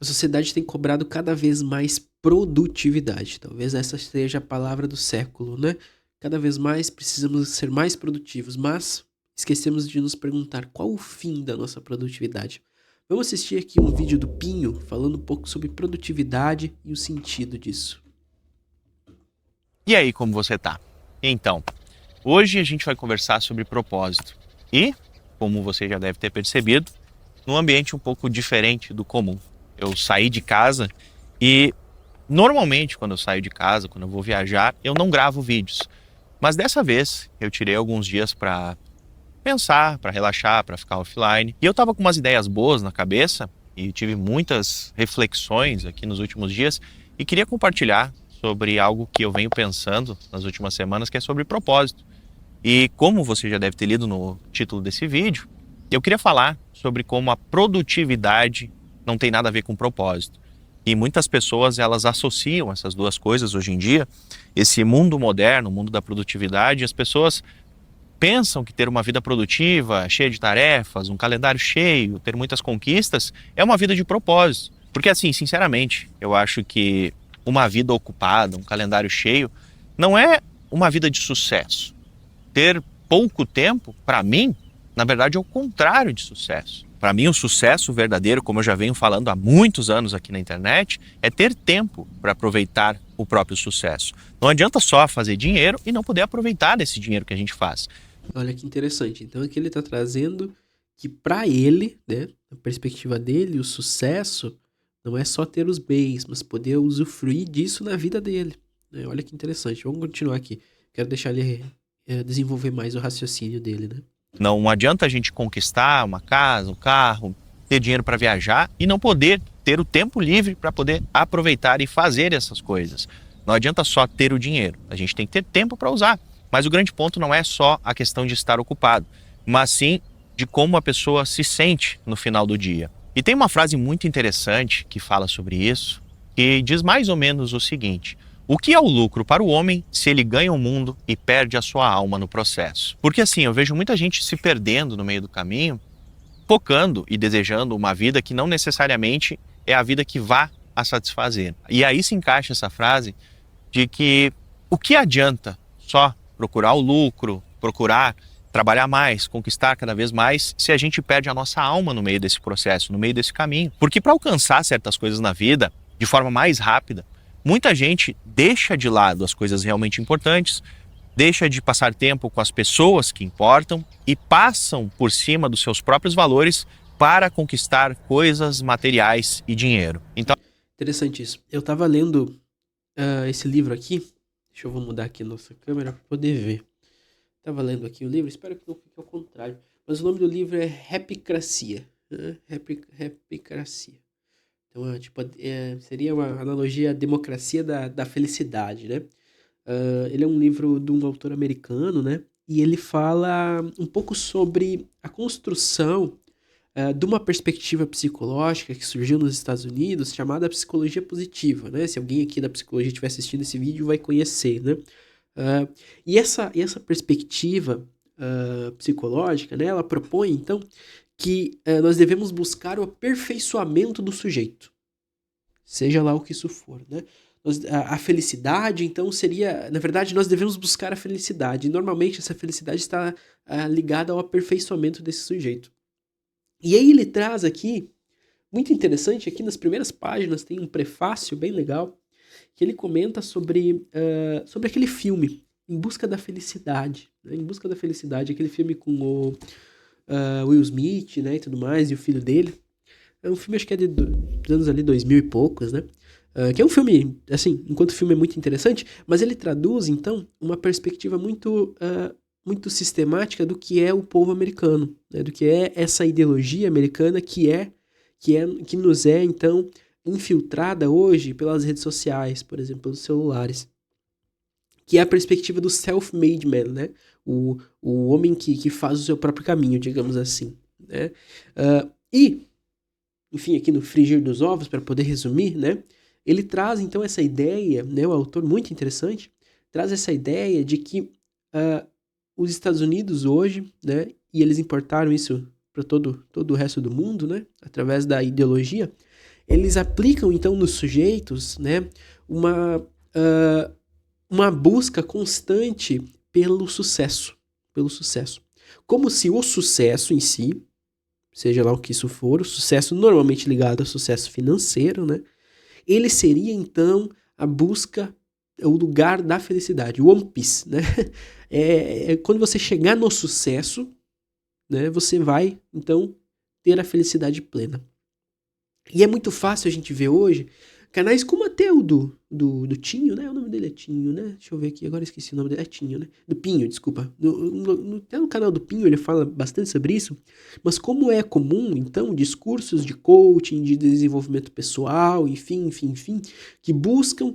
A sociedade tem cobrado cada vez mais produtividade. Talvez essa seja a palavra do século, né? Cada vez mais precisamos ser mais produtivos, mas esquecemos de nos perguntar qual o fim da nossa produtividade. Vamos assistir aqui um vídeo do Pinho falando um pouco sobre produtividade e o sentido disso. E aí, como você tá? Então, hoje a gente vai conversar sobre propósito. E, como você já deve ter percebido, num ambiente um pouco diferente do comum. Eu saí de casa e, normalmente, quando eu saio de casa, quando eu vou viajar, eu não gravo vídeos. Mas dessa vez, eu tirei alguns dias para pensar, para relaxar, para ficar offline. E eu tava com umas ideias boas na cabeça e tive muitas reflexões aqui nos últimos dias e queria compartilhar sobre algo que eu venho pensando nas últimas semanas, que é sobre propósito. E como você já deve ter lido no título desse vídeo, eu queria falar sobre como a produtividade não tem nada a ver com propósito. E muitas pessoas elas associam essas duas coisas hoje em dia. Esse mundo moderno, o mundo da produtividade, as pessoas pensam que ter uma vida produtiva, cheia de tarefas, um calendário cheio, ter muitas conquistas, é uma vida de propósito. Porque assim, sinceramente, eu acho que uma vida ocupada, um calendário cheio, não é uma vida de sucesso. Ter pouco tempo, para mim, na verdade é o contrário de sucesso. Para mim, o sucesso verdadeiro, como eu já venho falando há muitos anos aqui na internet, é ter tempo para aproveitar o próprio sucesso. Não adianta só fazer dinheiro e não poder aproveitar desse dinheiro que a gente faz. Olha que interessante. Então aqui ele está trazendo que para ele, né, na perspectiva dele, o sucesso não é só ter os bens, mas poder usufruir disso na vida dele, né? Olha que interessante. Vamos continuar aqui. Quero deixar ele desenvolver mais o raciocínio dele, né? Não adianta a gente conquistar uma casa, um carro, ter dinheiro para viajar e não poder ter o tempo livre para poder aproveitar e fazer essas coisas. Não adianta só ter o dinheiro, a gente tem que ter tempo para usar. Mas o grande ponto não é só a questão de estar ocupado, mas sim de como a pessoa se sente no final do dia. E tem uma frase muito interessante que fala sobre isso, que diz mais ou menos o seguinte: o que é o lucro para o homem se ele ganha o mundo e perde a sua alma no processo? Porque assim, eu vejo muita gente se perdendo no meio do caminho, focando e desejando uma vida que não necessariamente é a vida que vá a satisfazer. E aí se encaixa essa frase de que o que adianta só procurar o lucro, procurar trabalhar mais, conquistar cada vez mais, se a gente perde a nossa alma no meio desse processo, no meio desse caminho. Porque para alcançar certas coisas na vida de forma mais rápida, muita gente deixa de lado as coisas realmente importantes, deixa de passar tempo com as pessoas que importam e passam por cima dos seus próprios valores para conquistar coisas materiais e dinheiro. Então, Interessante isso. Eu estava lendo esse livro aqui. Deixa eu vou mudar aqui a nossa câmera para poder ver. Estava lendo aqui o livro, espero que não fique ao contrário. Mas o nome do livro é Rapicracia, né? Rapicracia. Então, seria uma analogia à democracia da felicidade, né? Ele é um livro de um autor americano, né? E ele fala um pouco sobre a construção de uma perspectiva psicológica que surgiu nos Estados Unidos chamada psicologia positiva, né? Se alguém aqui da psicologia estiver assistindo esse vídeo vai conhecer, né? Uh, e essa perspectiva psicológica, né, ela propõe, então, que nós devemos buscar o aperfeiçoamento do sujeito, seja lá o que isso for, né? A felicidade, então, seria... Na verdade, nós devemos buscar a felicidade. E, normalmente, essa felicidade está ligada ao aperfeiçoamento desse sujeito. E aí ele traz aqui, muito interessante, aqui nas primeiras páginas tem um prefácio bem legal, que ele comenta sobre aquele filme, Em Busca da Felicidade. Né? Em Busca da Felicidade, aquele filme com o Will Smith, né, e tudo mais, e o filho dele. É um filme, acho que é dos anos ali 2000 e poucos, né? Que é um filme, assim, enquanto o filme é muito interessante, mas ele traduz, então, uma perspectiva muito sistemática do que é o povo americano, né? Do que é essa ideologia americana que nos é, então, infiltrada hoje pelas redes sociais, por exemplo, pelos celulares, que é a perspectiva do self-made man, né? O homem que faz o seu próprio caminho, digamos assim, né? Enfim, aqui no frigir dos ovos, para poder resumir, né? Ele traz, então, essa ideia, né? O autor, muito interessante, traz essa ideia de que os Estados Unidos hoje, né? E eles importaram isso para todo o resto do mundo, né? Através da ideologia, eles aplicam então nos sujeitos, né, uma busca constante pelo sucesso, como se o sucesso em si, seja lá o que isso for, o sucesso normalmente ligado ao sucesso financeiro, né, ele seria então a busca, o lugar da felicidade, o One Piece, né? Quando você chegar no sucesso, né, você vai então ter a felicidade plena. E é muito fácil a gente ver hoje canais como até o do Tinho, né? O nome dele é Tinho, né? Deixa eu ver aqui, agora esqueci o nome dele. É Tinho, né? Do Pinho, desculpa. Até no canal do Pinho ele fala bastante sobre isso. Mas como é comum, então, discursos de coaching, de desenvolvimento pessoal, enfim, que buscam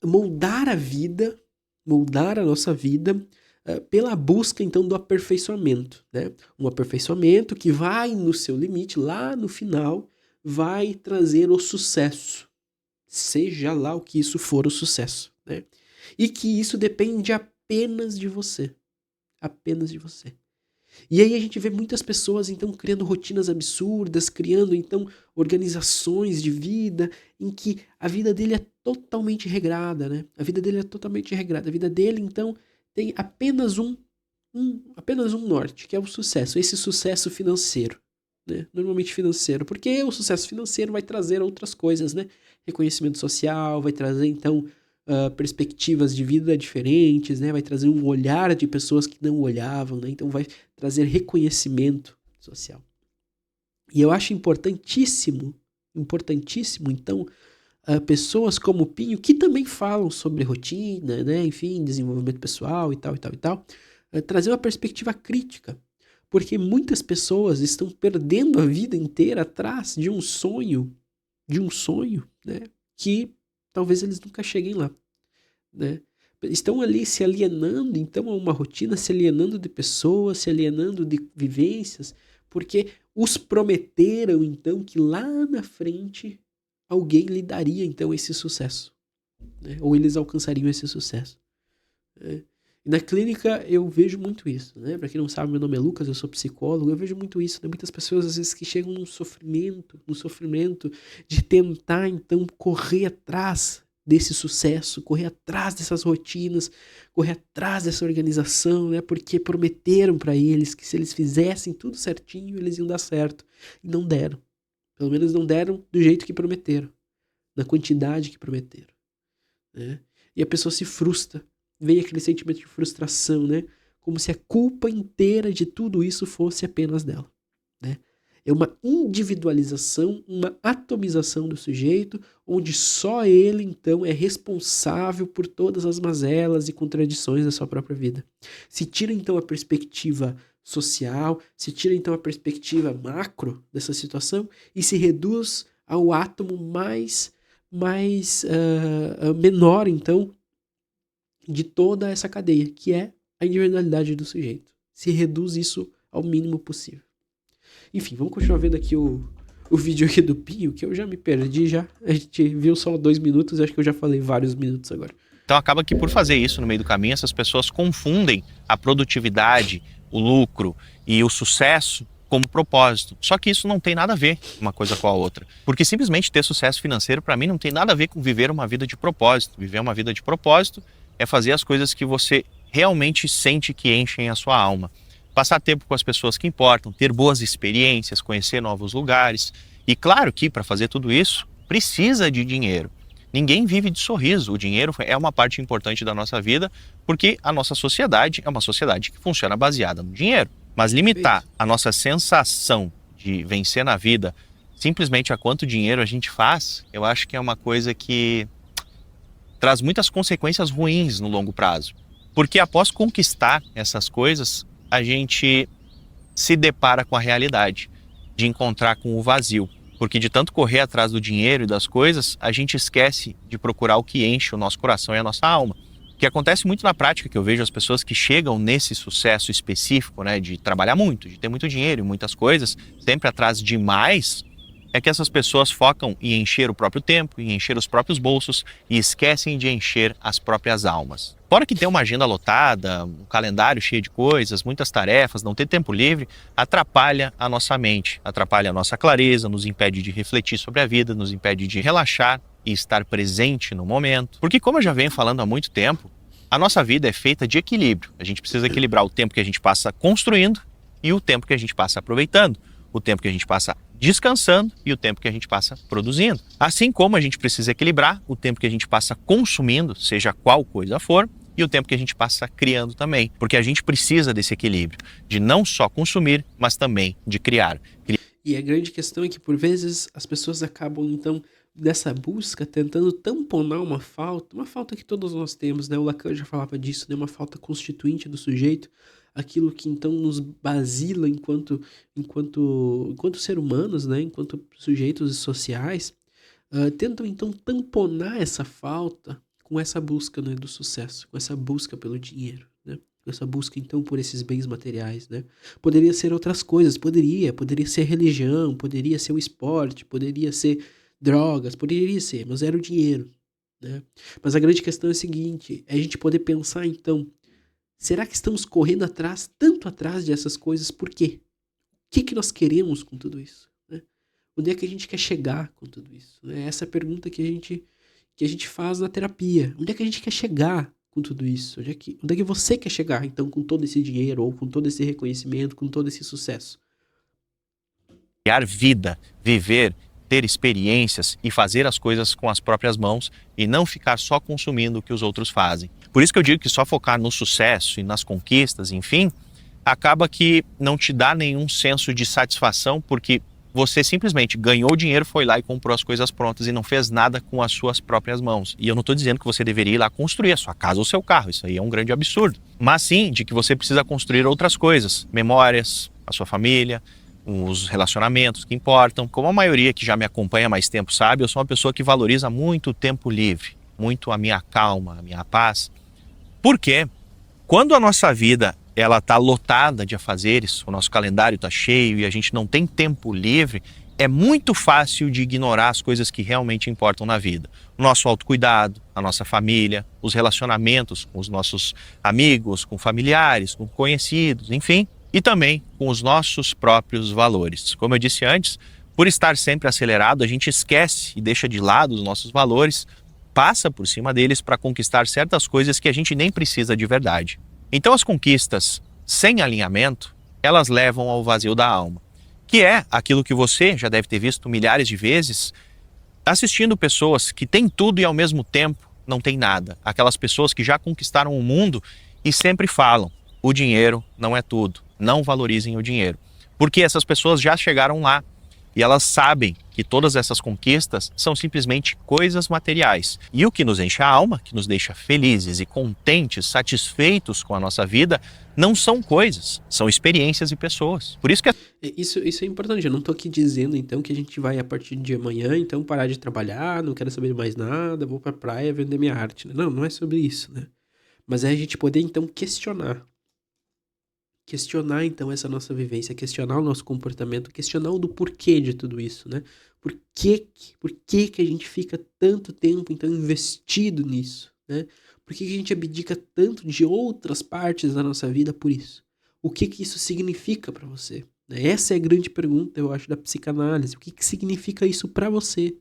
moldar a nossa vida pela busca, então, do aperfeiçoamento, né? Um aperfeiçoamento que vai no seu limite, lá no final, vai trazer o sucesso, seja lá o que isso for o sucesso, né? E que isso depende apenas de você, E aí a gente vê muitas pessoas então criando rotinas absurdas, criando então organizações de vida em que a vida dele é totalmente regrada, né? A vida dele então tem apenas um norte, que é o sucesso, esse sucesso financeiro. Né? Normalmente financeiro, porque o sucesso financeiro vai trazer outras coisas, né? Reconhecimento social, vai trazer então perspectivas de vida diferentes, né? Vai trazer um olhar de pessoas que não olhavam, né? Então vai trazer reconhecimento social. E eu acho importantíssimo então pessoas como o Pinho, que também falam sobre rotina, né? Enfim, desenvolvimento pessoal e tal, trazer uma perspectiva crítica. Porque muitas pessoas estão perdendo a vida inteira atrás de um sonho, né, que talvez eles nunca cheguem lá, né? Estão ali se alienando, então, a uma rotina, se alienando de pessoas, se alienando de vivências, porque os prometeram, então, que lá na frente alguém lhe daria, então, esse sucesso, né? Ou eles alcançariam esse sucesso, né? Na clínica eu vejo muito isso, né? Pra quem não sabe, meu nome é Lucas, eu sou psicólogo, eu vejo muito isso, né? Muitas pessoas às vezes que chegam num sofrimento de tentar então correr atrás desse sucesso, correr atrás dessas rotinas, correr atrás dessa organização, né? Porque prometeram pra eles que se eles fizessem tudo certinho, eles iam dar certo. E não deram. Pelo menos não deram do jeito que prometeram, na quantidade que prometeram, né? E a pessoa se frustra. Vem aquele sentimento de frustração, né? Como se a culpa inteira de tudo isso fosse apenas dela, né? É uma individualização, uma atomização do sujeito, onde só ele, então, é responsável por todas as mazelas e contradições da sua própria vida. Se tira, então, a perspectiva social, se tira, então, a perspectiva macro dessa situação e se reduz ao átomo mais menor, então, de toda essa cadeia, que é a individualidade do sujeito. Se reduz isso ao mínimo possível. Enfim, vamos continuar vendo aqui o vídeo aqui do Pinho, que eu já me perdi já. A gente viu só 2 minutos, acho que eu já falei vários minutos agora. Então acaba que por fazer isso no meio do caminho, essas pessoas confundem a produtividade, o lucro e o sucesso como propósito. Só que isso não tem nada a ver uma coisa com a outra. Porque simplesmente ter sucesso financeiro, para mim, não tem nada a ver com viver uma vida de propósito. Viver uma vida de propósito é fazer as coisas que você realmente sente que enchem a sua alma. Passar tempo com as pessoas que importam, ter boas experiências, conhecer novos lugares. E claro que para fazer tudo isso, precisa de dinheiro. Ninguém vive de sorriso. O dinheiro é uma parte importante da nossa vida, porque a nossa sociedade é uma sociedade que funciona baseada no dinheiro. Mas limitar a nossa sensação de vencer na vida simplesmente a quanto dinheiro a gente faz, eu acho que é uma coisa que traz muitas consequências ruins no longo prazo. Porque após conquistar essas coisas, a gente se depara com a realidade de encontrar com o vazio. Porque de tanto correr atrás do dinheiro e das coisas, a gente esquece de procurar o que enche o nosso coração e a nossa alma. O que acontece muito na prática, que eu vejo as pessoas que chegam nesse sucesso específico, né, de trabalhar muito, de ter muito dinheiro e muitas coisas, sempre atrás de mais, é que essas pessoas focam em encher o próprio tempo, em encher os próprios bolsos e esquecem de encher as próprias almas. Fora que ter uma agenda lotada, um calendário cheio de coisas, muitas tarefas, não ter tempo livre, atrapalha a nossa mente, atrapalha a nossa clareza, nos impede de refletir sobre a vida, nos impede de relaxar e estar presente no momento. Porque, como eu já venho falando há muito tempo, a nossa vida é feita de equilíbrio. A gente precisa equilibrar o tempo que a gente passa construindo e o tempo que a gente passa aproveitando, o tempo que a gente passa descansando e o tempo que a gente passa produzindo. Assim como a gente precisa equilibrar o tempo que a gente passa consumindo, seja qual coisa for, e o tempo que a gente passa criando também. Porque a gente precisa desse equilíbrio, de não só consumir, mas também de criar. E a grande questão é que, por vezes, as pessoas acabam, então, nessa busca, tentando tamponar uma falta que todos nós temos, né? O Lacan já falava disso, né? Uma falta constituinte do sujeito, aquilo que, então, nos basila enquanto ser humanos, né? Enquanto sujeitos sociais, tentam, então, tamponar essa falta com essa busca, né, do sucesso, com essa busca pelo dinheiro, né? Com essa busca, então, por esses bens materiais, né? Poderia ser outras coisas, poderia ser religião, poderia ser o esporte, poderia ser drogas, poderia ser, mas era o dinheiro, né? Mas a grande questão é a seguinte, é a gente poder pensar então, será que estamos correndo atrás, tanto atrás dessas coisas, por quê? O que que nós queremos com tudo isso, né? Onde é que a gente quer chegar com tudo isso, né? Essa é a pergunta que a gente faz na terapia. Onde é que a gente quer chegar com tudo isso? Onde é que você quer chegar, então, com todo esse dinheiro, ou com todo esse reconhecimento, com todo esse sucesso? Criar vida, viver, ter experiências e fazer as coisas com as próprias mãos e não ficar só consumindo o que os outros fazem. Por isso que eu digo que só focar no sucesso e nas conquistas, enfim, acaba que não te dá nenhum senso de satisfação, porque você simplesmente ganhou dinheiro, foi lá e comprou as coisas prontas e não fez nada com as suas próprias mãos. E eu não estou dizendo que você deveria ir lá construir a sua casa ou o seu carro, isso aí é um grande absurdo. Mas sim de que você precisa construir outras coisas, memórias, a sua família, os relacionamentos que importam. Como a maioria que já me acompanha há mais tempo sabe, eu sou uma pessoa que valoriza muito o tempo livre, muito a minha calma, a minha paz. Por quê? Quando a nossa vida ela está lotada de afazeres, o nosso calendário está cheio e a gente não tem tempo livre, é muito fácil de ignorar as coisas que realmente importam na vida. O nosso autocuidado, a nossa família, os relacionamentos com os nossos amigos, com familiares, com conhecidos, enfim, e também com os nossos próprios valores. Como eu disse antes, por estar sempre acelerado, a gente esquece e deixa de lado os nossos valores, passa por cima deles para conquistar certas coisas que a gente nem precisa de verdade. Então as conquistas sem alinhamento, elas levam ao vazio da alma, que é aquilo que você já deve ter visto milhares de vezes, assistindo pessoas que têm tudo e ao mesmo tempo não têm nada. Aquelas pessoas que já conquistaram o mundo e sempre falam, o dinheiro não é tudo, não valorizem o dinheiro. Porque essas pessoas já chegaram lá e elas sabem que todas essas conquistas são simplesmente coisas materiais. E o que nos enche a alma, que nos deixa felizes e contentes, satisfeitos com a nossa vida, não são coisas, são experiências e pessoas. Por isso que Isso é importante. Eu não tô aqui dizendo, então, que a gente vai, a partir de amanhã, então, parar de trabalhar, não quero saber mais nada, vou pra praia vender minha arte, né? Não, não é sobre isso, né? Mas é a gente poder, então, questionar então essa nossa vivência, questionar o nosso comportamento, questionar o do porquê de tudo isso, né? Por que que a gente fica tanto tempo então investido nisso, né? Por que que a gente abdica tanto de outras partes da nossa vida por isso? O que que isso significa para você? Né? Essa é a grande pergunta, eu acho, da psicanálise. O que que significa isso para você,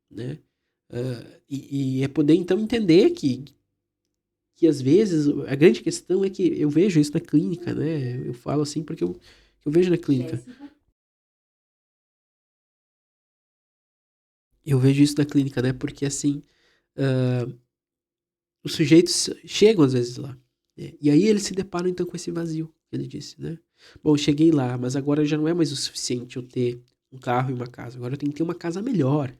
né? E é poder então entender que às vezes a grande questão é que eu vejo isso na clínica, né? Eu falo assim porque eu vejo na clínica. Eu vejo isso na clínica, né? Porque assim, ah, os sujeitos chegam às vezes lá, né? E aí eles se deparam então com esse vazio, que ele disse, né? Bom, cheguei lá, mas agora já não é mais o suficiente eu ter um carro e uma casa. Agora eu tenho que ter uma casa melhor.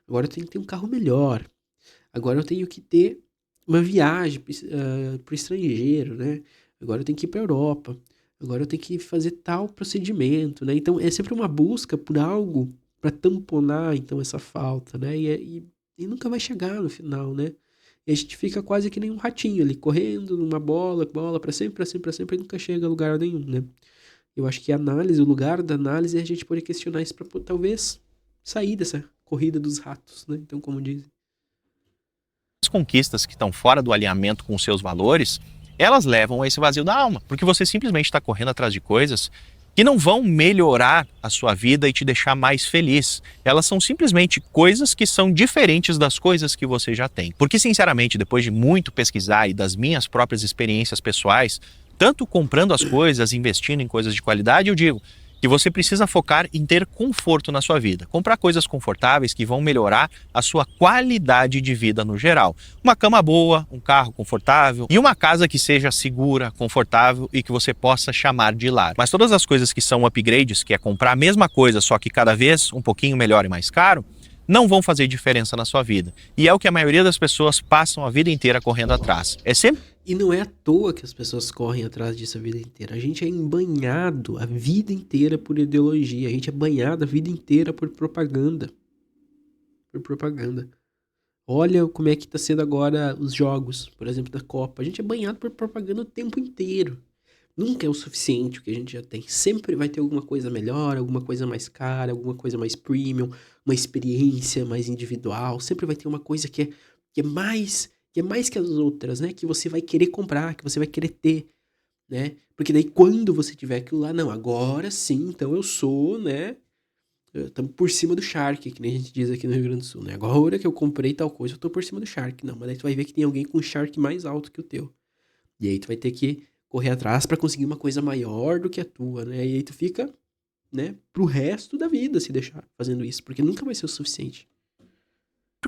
Agora eu tenho que ter um carro melhor. Agora eu tenho que ter uma viagem para o estrangeiro, né? Agora eu tenho que ir para a Europa. Agora eu tenho que fazer tal procedimento, né? Então é sempre uma busca por algo para tamponar então essa falta, né? E nunca vai chegar no final, né? E a gente fica quase que nem um ratinho ali, correndo numa bola para sempre, para sempre, para sempre, e nunca chega a lugar nenhum, né? Eu acho que a análise, o lugar da análise é a gente poder questionar isso para talvez sair dessa corrida dos ratos, né? Então, como dizem. As conquistas que estão fora do alinhamento com os seus valores, elas levam a esse vazio da alma, porque você simplesmente está correndo atrás de coisas que não vão melhorar a sua vida e te deixar mais feliz. Elas são simplesmente coisas que são diferentes das coisas que você já tem. Porque, sinceramente, depois de muito pesquisar e das minhas próprias experiências pessoais, tanto comprando as coisas, investindo em coisas de qualidade, eu digo que você precisa focar em ter conforto na sua vida. Comprar coisas confortáveis que vão melhorar a sua qualidade de vida no geral. Uma cama boa, um carro confortável e uma casa que seja segura, confortável e que você possa chamar de lar. Mas todas as coisas que são upgrades, que é comprar a mesma coisa, só que cada vez um pouquinho melhor e mais caro, não vão fazer diferença na sua vida. E é o que a maioria das pessoas passam a vida inteira correndo atrás. É sempre... E não é à toa que as pessoas correm atrás disso a vida inteira. A gente é embanhado a vida inteira por ideologia. A gente é banhado a vida inteira por propaganda. Por propaganda. Olha como é que está sendo agora os jogos, por exemplo, da Copa. A gente é banhado por propaganda o tempo inteiro. Nunca é o suficiente o que a gente já tem. Sempre vai ter alguma coisa melhor, alguma coisa mais cara, alguma coisa mais premium, uma experiência mais individual. Sempre vai ter uma coisa que é mais que as outras, né? Que você vai querer comprar, que você vai querer ter, né? Porque daí quando você tiver aquilo lá, não, agora sim, então eu sou, né? Estamos por cima do Shark, que nem a gente diz aqui no Rio Grande do Sul, né? Agora que eu comprei tal coisa, eu tô por cima do Shark. Não, mas daí tu vai ver que tem alguém com um Shark mais alto que o teu. E aí tu vai ter que correr atrás pra conseguir uma coisa maior do que a tua, né? E aí tu fica, né, pro resto da vida se deixar fazendo isso, porque nunca vai ser o suficiente.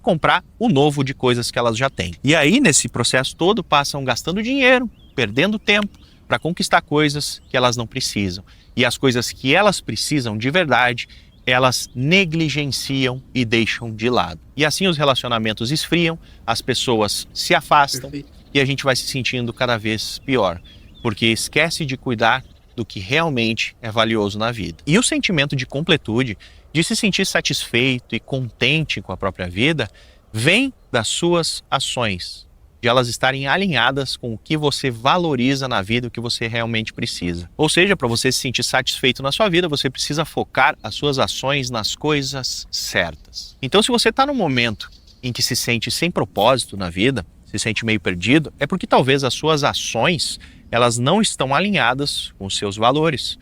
comprar o novo de coisas que elas já têm. E aí, nesse processo todo, passam gastando dinheiro, perdendo tempo para conquistar coisas que elas não precisam. E as coisas que elas precisam de verdade, elas negligenciam e deixam de lado. E assim os relacionamentos esfriam, as pessoas se afastam. Perfeito. E a gente vai se sentindo cada vez pior, porque esquece de cuidar do que realmente é valioso na vida. E o sentimento de completude, de se sentir satisfeito e contente com a própria vida, vem das suas ações, de elas estarem alinhadas com o que você valoriza na vida, o que você realmente precisa. Ou seja, para você se sentir satisfeito na sua vida, você precisa focar as suas ações nas coisas certas. Então, se você está num momento em que se sente sem propósito na vida, se sente meio perdido, é porque talvez as suas ações elas não estão alinhadas com os seus valores.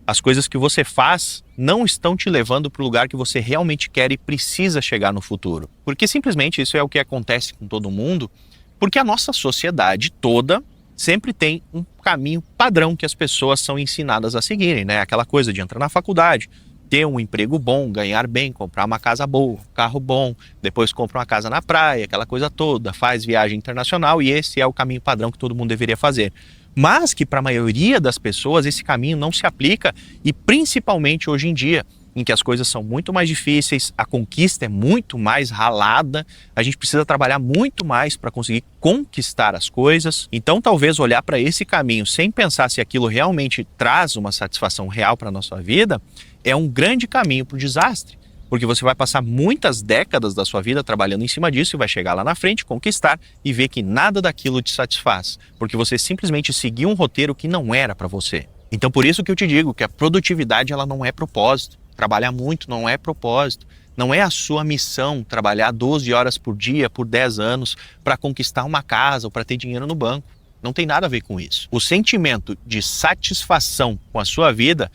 As coisas que você faz não estão te levando para o lugar que você realmente quer e precisa chegar no futuro. Porque simplesmente isso é o que acontece com todo mundo, porque a nossa sociedade toda sempre tem um caminho padrão que as pessoas são ensinadas a seguirem, né? Aquela coisa de entrar na faculdade, ter um emprego bom, ganhar bem, comprar uma casa boa, um carro bom, depois compra uma casa na praia, aquela coisa toda, faz viagem internacional e esse é o caminho padrão que todo mundo deveria fazer. Mas que para a maioria das pessoas esse caminho não se aplica e principalmente hoje em dia, em que as coisas são muito mais difíceis, a conquista é muito mais ralada, a gente precisa trabalhar muito mais para conseguir conquistar as coisas. Então talvez olhar para esse caminho sem pensar se aquilo realmente traz uma satisfação real para a nossa vida é um grande caminho para o desastre. Porque você vai passar muitas décadas da sua vida trabalhando em cima disso e vai chegar lá na frente, conquistar e ver que nada daquilo te satisfaz. Porque você simplesmente seguiu um roteiro que não era para você. Então por isso que eu te digo que a produtividade ela não é propósito. Trabalhar muito não é propósito. Não é a sua missão trabalhar 12 horas por dia, por 10 anos, para conquistar uma casa ou para ter dinheiro no banco. Não tem nada a ver com isso. O sentimento de satisfação com a sua vida,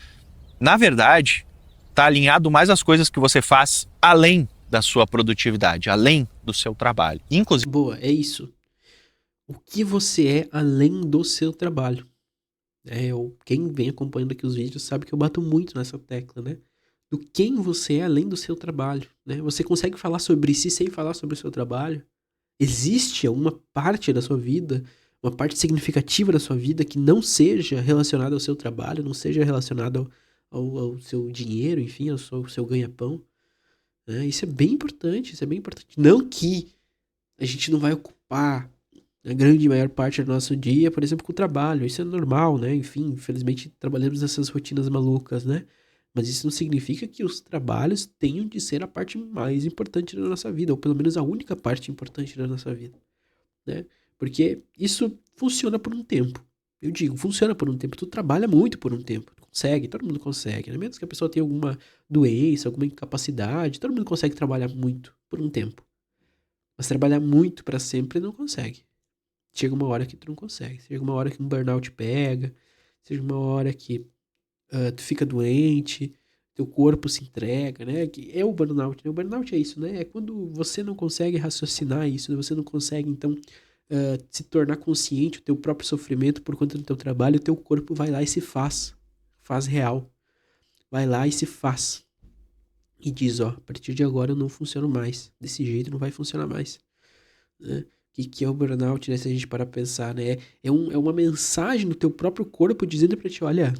na verdade, está alinhado mais às coisas que você faz além da sua produtividade, além do seu trabalho. Inclusive... Boa, é isso. O que você é além do seu trabalho. Quem vem acompanhando aqui os vídeos sabe que eu bato muito nessa tecla, né? Do quem você é além do seu trabalho, né? Você consegue falar sobre si sem falar sobre o seu trabalho? Existe uma parte da sua vida, uma parte significativa da sua vida que não seja relacionada ao seu trabalho, não seja relacionada ao seu dinheiro, enfim, ao seu ganha-pão, né? Isso é bem importante, isso é bem importante. Não que a gente não vai ocupar a grande maior parte do nosso dia, por exemplo, com o trabalho. Isso é normal, né? Enfim, infelizmente trabalhamos nessas rotinas malucas, né? Mas isso não significa que os trabalhos tenham de ser a parte mais importante da nossa vida, ou pelo menos a única parte importante da nossa vida, né? Porque isso funciona por um tempo. Eu digo, funciona por um tempo. Tu trabalha muito por um tempo. Tu consegue, todo mundo consegue, né? Menos que a pessoa tenha alguma doença, alguma incapacidade, todo mundo consegue trabalhar muito por um tempo. Mas trabalhar muito pra sempre não consegue. Chega uma hora que tu não consegue. Chega uma hora que um burnout pega. Chega uma hora que tu fica doente, teu corpo se entrega, né? Que é o burnout, né? O burnout é isso, né? É quando você não consegue raciocinar isso, né? Você não consegue, então, se tornar consciente do teu próprio sofrimento por conta do teu trabalho, o teu corpo vai lá e se faz. Faz real. Vai lá e se faz. E diz, ó, a partir de agora eu não funciono mais. Desse jeito não vai funcionar mais. Né? Que é o burnout, né? Se a gente parar pra pensar, né? É uma mensagem do teu próprio corpo dizendo pra ti, olha,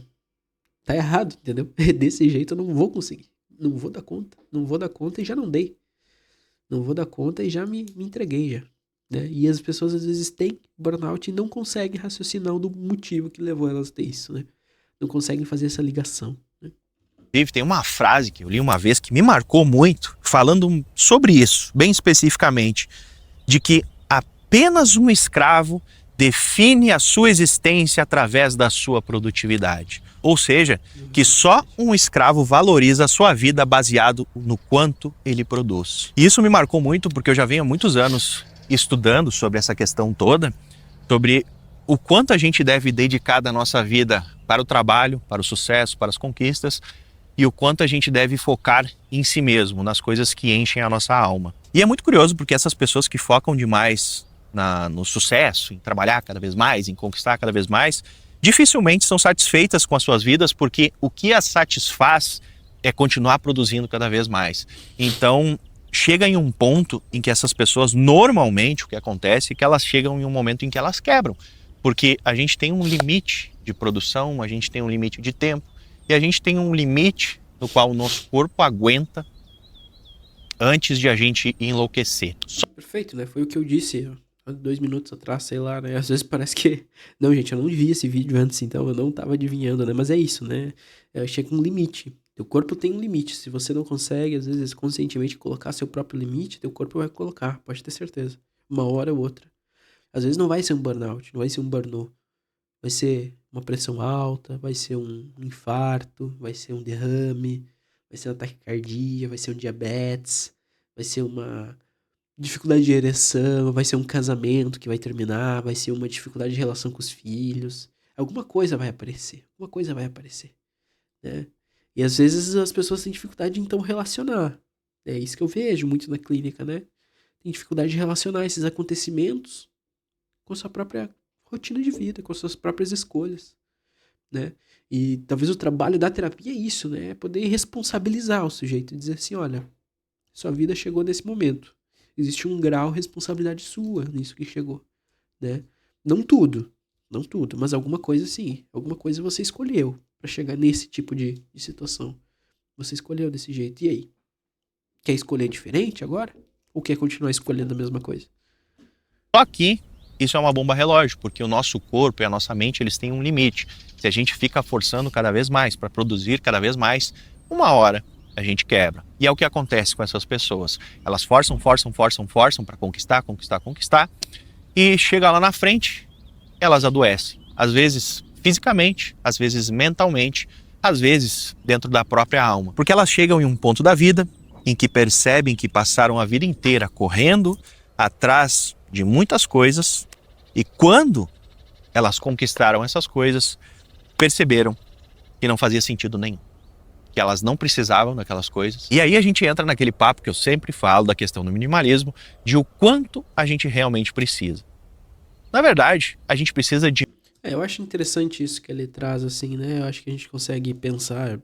tá errado, entendeu? Desse jeito eu não vou conseguir. Não vou dar conta. Não vou dar conta e já não dei. Não vou dar conta e já me entreguei já. Né? E as pessoas às vezes têm burnout e não conseguem raciocinar do motivo que levou elas a ter isso, né? Não conseguem fazer essa ligação. Né? Tem uma frase que eu li uma vez que me marcou muito, falando sobre isso, bem especificamente, de que apenas um escravo define a sua existência através da sua produtividade. Ou seja, que só um escravo valoriza a sua vida baseado no quanto ele produz. E isso me marcou muito porque eu já venho há muitos anos estudando sobre essa questão toda, sobre o quanto a gente deve dedicar da nossa vida para o trabalho, para o sucesso, para as conquistas, e o quanto a gente deve focar em si mesmo, nas coisas que enchem a nossa alma. E é muito curioso porque essas pessoas que focam demais no sucesso, em trabalhar cada vez mais, em conquistar cada vez mais, dificilmente são satisfeitas com as suas vidas, porque o que as satisfaz é continuar produzindo cada vez mais. Então, chega em um ponto em que essas pessoas, normalmente, o que acontece é que elas chegam em um momento em que elas quebram, porque a gente tem um limite de produção, a gente tem um limite de tempo, e a gente tem um limite no qual o nosso corpo aguenta antes de a gente enlouquecer. Perfeito, né? Foi o que eu disse há 2 minutos atrás, sei lá, né? Às vezes parece que... Não, gente, eu não vi esse vídeo antes, então eu não tava adivinhando, né? Mas é isso, né? Chega um limite. Teu corpo tem um limite. Se você não consegue, às vezes, conscientemente colocar seu próprio limite, teu corpo vai colocar, pode ter certeza. Uma hora ou outra. Às vezes não vai ser um burnout, não vai ser um burnout. Vai ser uma pressão alta, vai ser um infarto, vai ser um derrame, vai ser um ataque cardíaco, vai ser um diabetes, vai ser uma dificuldade de ereção, vai ser um casamento que vai terminar, vai ser uma dificuldade de relação com os filhos. Alguma coisa vai aparecer, alguma coisa vai aparecer, né? E às vezes as pessoas têm dificuldade de então relacionar. É isso que eu vejo muito na clínica, né? Tem dificuldade de relacionar esses acontecimentos com a sua própria rotina de vida, com as suas próprias escolhas, né? E talvez o trabalho da terapia é isso, né? É poder responsabilizar o sujeito e dizer assim, olha, sua vida chegou nesse momento. Existe um grau de responsabilidade sua nisso que chegou, né? Não tudo, não tudo, mas alguma coisa sim. Alguma coisa você escolheu pra chegar nesse tipo de situação. Você escolheu desse jeito. E aí? Quer escolher diferente agora? Ou quer continuar escolhendo a mesma coisa? Só que isso é uma bomba relógio, porque o nosso corpo e a nossa mente, eles têm um limite. Se a gente fica forçando cada vez mais para produzir cada vez mais, uma hora a gente quebra. E é o que acontece com essas pessoas. Elas forçam para conquistar, conquistar, conquistar, e chega lá na frente, elas adoecem. Às vezes fisicamente, às vezes mentalmente, às vezes dentro da própria alma. Porque elas chegam em um ponto da vida em que percebem que passaram a vida inteira correndo atrás de muitas coisas, e quando elas conquistaram essas coisas, perceberam que não fazia sentido nenhum, que elas não precisavam daquelas coisas. E aí a gente entra naquele papo que eu sempre falo da questão do minimalismo, de o quanto a gente realmente precisa. Na verdade, a gente precisa de... Eu acho interessante isso que ele traz, assim, né? Eu acho que a gente consegue pensar,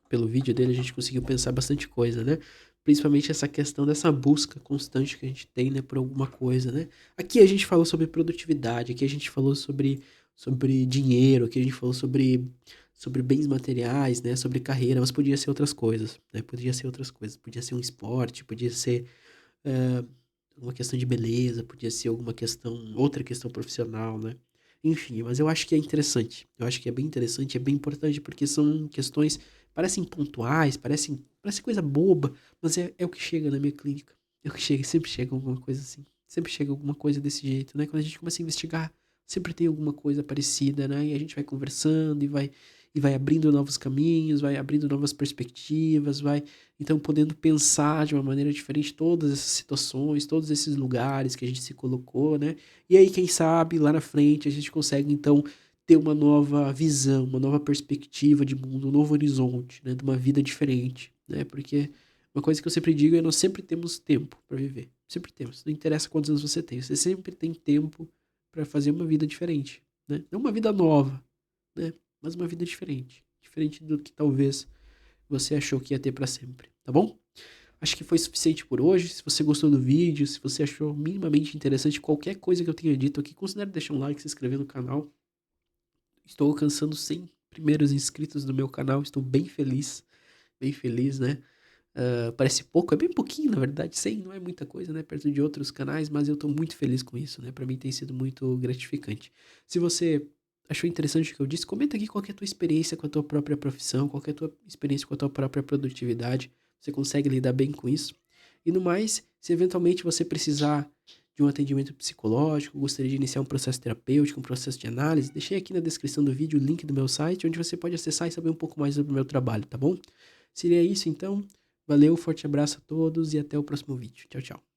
pelo vídeo dele, a gente conseguiu pensar bastante coisa, né? Principalmente essa questão dessa busca constante que a gente tem, né, por alguma coisa, né? Aqui a gente falou sobre produtividade, aqui a gente falou sobre dinheiro, aqui a gente falou sobre bens materiais, né? Sobre carreira, mas podia ser outras coisas, né? Podia ser outras coisas, podia ser um esporte, podia ser uma questão de beleza, podia ser alguma questão, outra questão profissional, né? Enfim, mas eu acho que é interessante. Eu acho que é bem interessante, é bem importante, porque são questões, parecem pontuais, parece coisa boba, mas é o que chega na minha clínica. É o que chega, sempre chega alguma coisa assim. Sempre chega alguma coisa desse jeito, né? Quando a gente começa a investigar, sempre tem alguma coisa parecida, né? E a gente vai conversando e vai abrindo novos caminhos, vai abrindo novas perspectivas, vai então podendo pensar de uma maneira diferente todas essas situações, todos esses lugares que a gente se colocou, né? E aí, quem sabe, lá na frente a gente consegue então ter uma nova visão, uma nova perspectiva de mundo, um novo horizonte, né? De uma vida diferente, né? Porque uma coisa que eu sempre digo é nós sempre temos tempo para viver. Sempre temos. Não interessa quantos anos você tem. Você sempre tem tempo para fazer uma vida diferente, né? Não uma vida nova, né? Mas uma vida diferente. Diferente do que talvez você achou que ia ter para sempre, tá bom? Acho que foi suficiente por hoje. Se você gostou do vídeo, se você achou minimamente interessante qualquer coisa que eu tenha dito aqui, considere deixar um like, se inscrever no canal. Estou alcançando 100 primeiros inscritos no meu canal. Estou bem feliz, né? Parece pouco, é bem pouquinho, na verdade. 100 não é muita coisa, né? Perto de outros canais, mas eu tô muito feliz com isso, né? Pra mim tem sido muito gratificante. Se você achou interessante o que eu disse, comenta aqui qual que é a tua experiência com a tua própria profissão, qual que é a tua experiência com a tua própria produtividade. Você consegue lidar bem com isso? E no mais, se eventualmente você precisar de um atendimento psicológico, gostaria de iniciar um processo terapêutico, um processo de análise, deixei aqui na descrição do vídeo o link do meu site, onde você pode acessar e saber um pouco mais sobre o meu trabalho, tá bom? Seria isso então. Valeu, forte abraço a todos e até o próximo vídeo. Tchau, tchau.